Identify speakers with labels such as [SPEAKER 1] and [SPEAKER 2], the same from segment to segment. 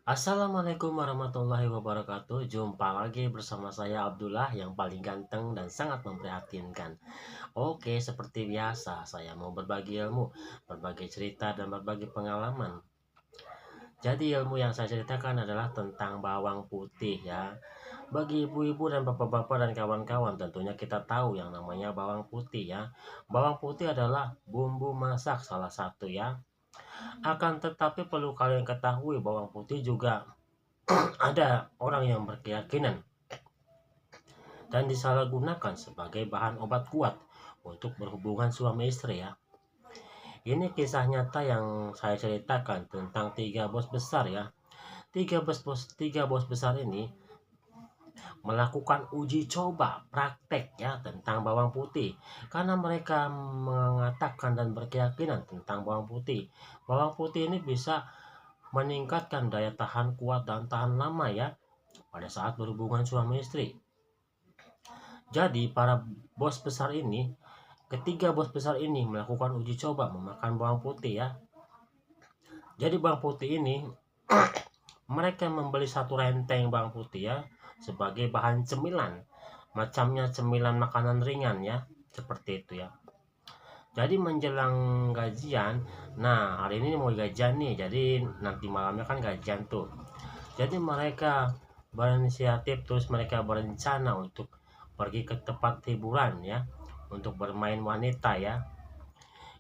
[SPEAKER 1] Assalamualaikum warahmatullahi wabarakatuh. Jumpa lagi bersama saya Abdullah yang paling ganteng dan sangat memprihatinkan. Oke, seperti biasa saya mau berbagi ilmu, berbagi cerita dan berbagi pengalaman. Jadi ilmu yang saya ceritakan adalah tentang bawang putih ya. Bagi ibu-ibu dan bapak-bapak dan kawan-kawan tentunya kita tahu yang namanya bawang putih ya. Bawang putih adalah bumbu masak salah satu ya. Akan tetapi perlu kalian ketahui bawang putih juga ada orang yang berkeyakinan dan disalahgunakan sebagai bahan obat kuat untuk berhubungan suami istri ya. Ini kisah nyata yang saya ceritakan tentang tiga bos besar ya. Tiga bos besar ini melakukan uji coba praktek ya tentang bawang putih karena mereka mengatakan dan berkeyakinan tentang bawang putih. Bawang putih ini bisa meningkatkan daya tahan kuat dan tahan lama ya pada saat berhubungan suami istri. Jadi para bos besar ini, ketiga bos besar ini melakukan uji coba memakan bawang putih ya. Jadi bawang putih ini mereka membeli satu renteng bawang putih ya sebagai bahan cemilan. Macamnya cemilan makanan ringan ya, seperti itu ya. Jadi menjelang gajian, nah hari ini mau gajian nih, jadi nanti malamnya kan gajian tuh. Jadi mereka berinisiatif terus mereka berencana untuk pergi ke tempat hiburan ya, untuk bermain wanita ya.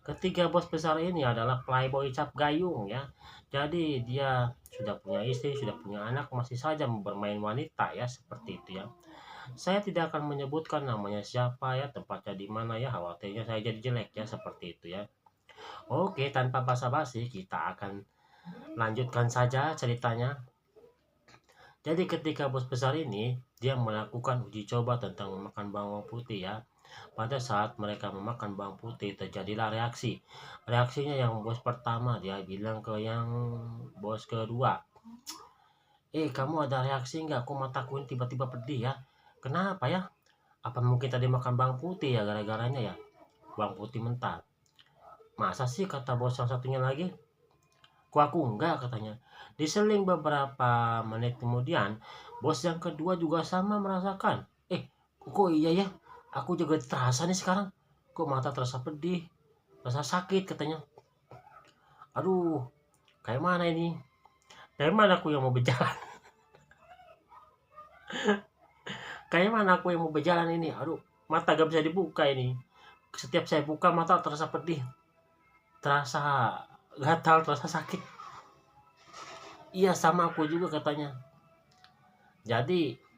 [SPEAKER 1] Ketiga bos besar ini adalah playboy cap gayung ya. Jadi dia sudah punya istri, sudah punya anak, masih saja bermain wanita ya, seperti itu ya. Saya tidak akan menyebutkan namanya siapa ya, tempatnya di mana ya, khawatirnya saya jadi jelek ya, seperti itu ya. Oke, tanpa basa-basi kita akan lanjutkan saja ceritanya. Jadi ketika bos besar ini dia melakukan uji coba tentang memakan bawang putih ya. Pada saat mereka memakan bawang putih terjadilah reaksi. Reaksinya yang bos pertama dia bilang ke yang bos kedua, kamu ada reaksi nggak? Kok mataku ini tiba-tiba pedih ya? Kenapa ya? Apa mungkin tadi makan bawang putih ya gara-garanya ya? Bawang putih mentah. Masa sih, kata bos yang satunya lagi. Kok aku enggak, katanya. Diseling beberapa menit kemudian, bos yang kedua juga sama merasakan. Kok iya ya? Aku juga terasa nih sekarang. Kok mata terasa pedih, terasa sakit, katanya. Aduh, kayak mana ini? Kayak mana aku yang mau berjalan? Kayak mana aku yang mau berjalan ini? Aduh, mata gak bisa dibuka ini. Setiap saya buka mata terasa pedih, terasa gatal, terasa sakit. Iya, sama aku juga, katanya. Jadi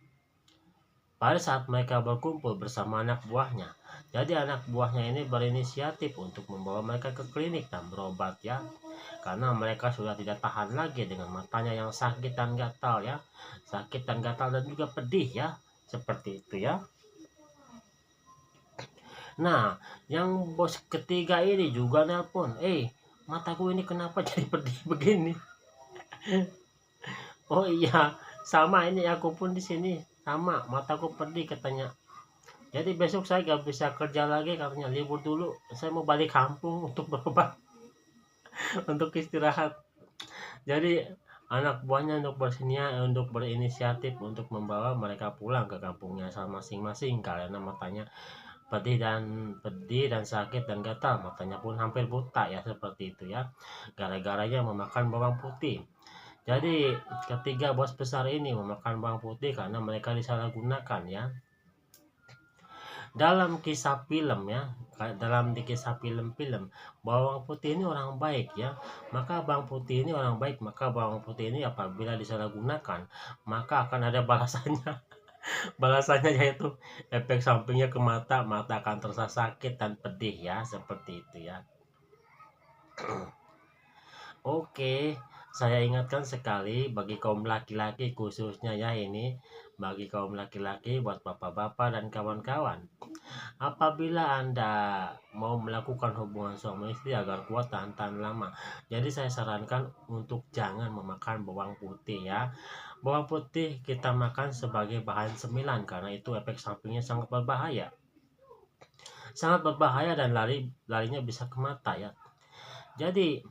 [SPEAKER 1] pada saat mereka berkumpul bersama anak buahnya, jadi anak buahnya ini berinisiatif untuk membawa mereka ke klinik dan berobat ya. Karena mereka sudah tidak tahan lagi dengan matanya yang sakit dan gatal ya. Sakit dan gatal dan juga pedih ya. Seperti itu ya. Nah, yang bos ketiga ini juga nelpon. Mataku ini kenapa jadi pedih begini? Oh iya, sama ini aku pun di sini. Sama, mataku pedih, katanya. Jadi besok saya gak bisa kerja lagi, katanya, libur dulu. Saya mau balik kampung untuk berobat, untuk istirahat. Jadi anak buahnya untuk berinisiatif untuk membawa mereka pulang ke kampungnya masing-masing karena matanya pedih dan sakit dan gatal, matanya pun hampir buta ya, seperti itu ya, gara-garanya memakan bawang putih. Jadi ketiga bos besar ini memakan bawang putih karena mereka disalahgunakan ya. Dalam kisah film ya, dalam di kisah film-film, bawang putih ini orang baik ya, maka bawang putih ini orang baik, maka bawang putih ini apabila disalahgunakan maka akan ada balasannya. Balasannya yaitu efek sampingnya ke mata, mata akan terasa sakit dan pedih ya, seperti itu ya. Oke, saya ingatkan sekali bagi kaum laki-laki khususnya ya, ini bagi kaum laki-laki, buat bapak-bapak dan kawan-kawan. Apabila Anda mau melakukan hubungan suami istri agar kuat dan tahan lama, jadi saya sarankan untuk jangan memakan bawang putih ya. Bawang putih kita makan sebagai bahan cemilan karena itu efek sampingnya sangat berbahaya. Sangat berbahaya dan larinya bisa ke mata ya. Jadi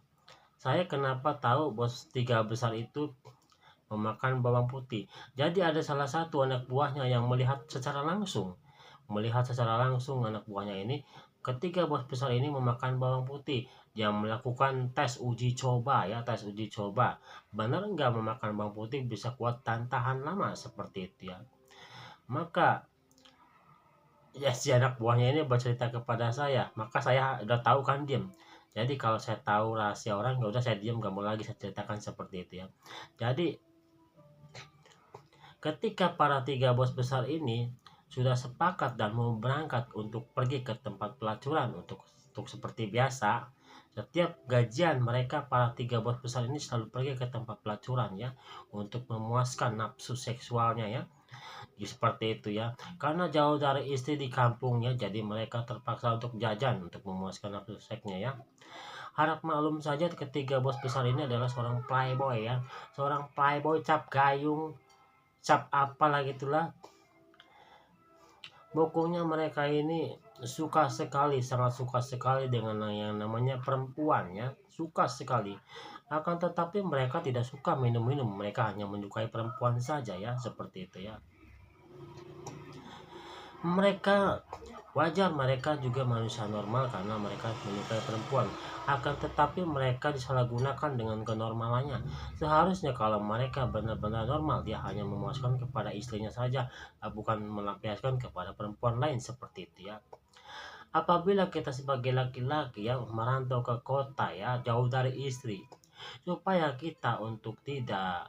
[SPEAKER 1] saya kenapa tahu bos tiga besar itu memakan bawang putih. Jadi ada salah satu anak buahnya yang melihat secara langsung. Melihat secara langsung anak buahnya ini ketika bos besar ini memakan bawang putih. Dia melakukan tes uji coba ya, tes uji coba. Benar nggak memakan bawang putih bisa kuat dan tahan lama seperti itu ya. Maka ya si anak buahnya ini bercerita kepada saya, maka saya udah tahu kan diem. Jadi kalau saya tahu rahasia orang ya udah saya diem, gak mau lagi saya ceritakan seperti itu ya. Jadi ketika para tiga bos besar ini sudah sepakat dan mau berangkat untuk pergi ke tempat pelacuran untuk seperti biasa, setiap gajian mereka para tiga bos besar ini selalu pergi ke tempat pelacuran ya untuk memuaskan nafsu seksualnya ya. Ya, seperti itu ya, karena jauh dari istri di kampungnya jadi mereka terpaksa untuk jajan untuk memuaskan nafsu seksnya ya. Harap maklum saja ketiga bos besar ini adalah seorang playboy ya, seorang playboy cap gayung, cap apalah gitulah. Pokoknya mereka ini suka sekali, sangat suka sekali dengan yang namanya perempuan ya, suka sekali. Akan tetapi mereka tidak suka minum-minum, mereka hanya menyukai perempuan saja ya, seperti itu ya. Mereka wajar, mereka juga manusia normal karena mereka menyukai perempuan, akan tetapi mereka disalahgunakan dengan kenormalannya. Seharusnya kalau mereka benar-benar normal, dia hanya memuaskan kepada istrinya saja, bukan melampiaskan kepada perempuan lain seperti itu ya. Apabila kita sebagai laki-laki ya merantau ke kota ya, jauh dari istri, supaya kita untuk tidak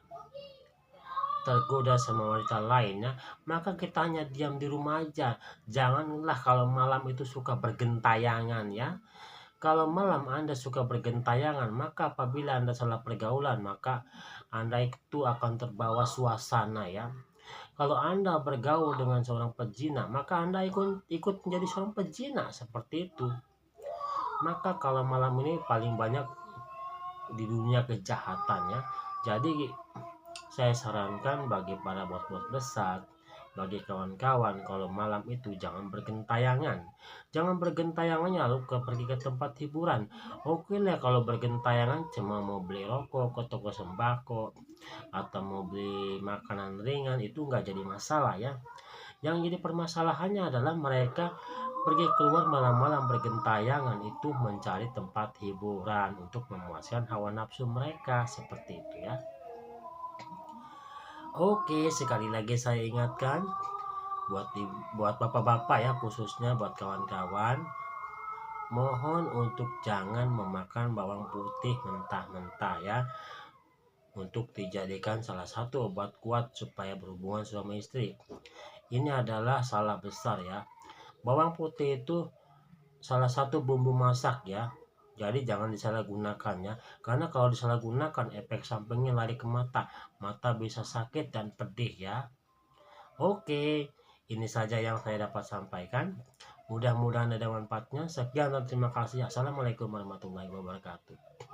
[SPEAKER 1] tergoda sama wanita lainnya, maka kita hanya diam di rumah aja. Janganlah kalau malam itu suka bergentayangan ya. Kalau malam Anda suka bergentayangan, maka apabila Anda salah pergaulan, maka Anda itu akan terbawa suasana ya. Kalau Anda bergaul dengan seorang pezina, maka Anda ikut menjadi seorang pezina seperti itu. Maka kalau malam ini paling banyak di dunia kejahatannya. Jadi saya sarankan bagi para bos-bos besar, bagi kawan-kawan, kalau malam itu jangan bergentayangan. Jangan bergentayangan lalu pergi ke tempat hiburan. Oke lah kalau bergentayangan cuma mau beli rokok ke toko sembako atau mau beli makanan ringan, itu nggak jadi masalah ya. Yang jadi permasalahannya adalah mereka pergi keluar malam-malam bergentayangan itu mencari tempat hiburan untuk memuaskan hawa nafsu mereka seperti itu ya. Oke, sekali lagi saya ingatkan buat bapak-bapak ya, khususnya buat kawan-kawan, mohon untuk jangan memakan bawang putih mentah-mentah ya, untuk dijadikan salah satu obat kuat supaya berhubungan suami istri. Ini adalah salah besar ya. Bawang putih itu salah satu bumbu masak ya. Jadi jangan disalahgunakan ya. Karena kalau disalahgunakan efek sampingnya lari ke mata. Mata bisa sakit dan pedih ya. Oke, ini saja yang saya dapat sampaikan. Mudah-mudahan ada manfaatnya. Sekian dan terima kasih. Assalamualaikum warahmatullahi wabarakatuh.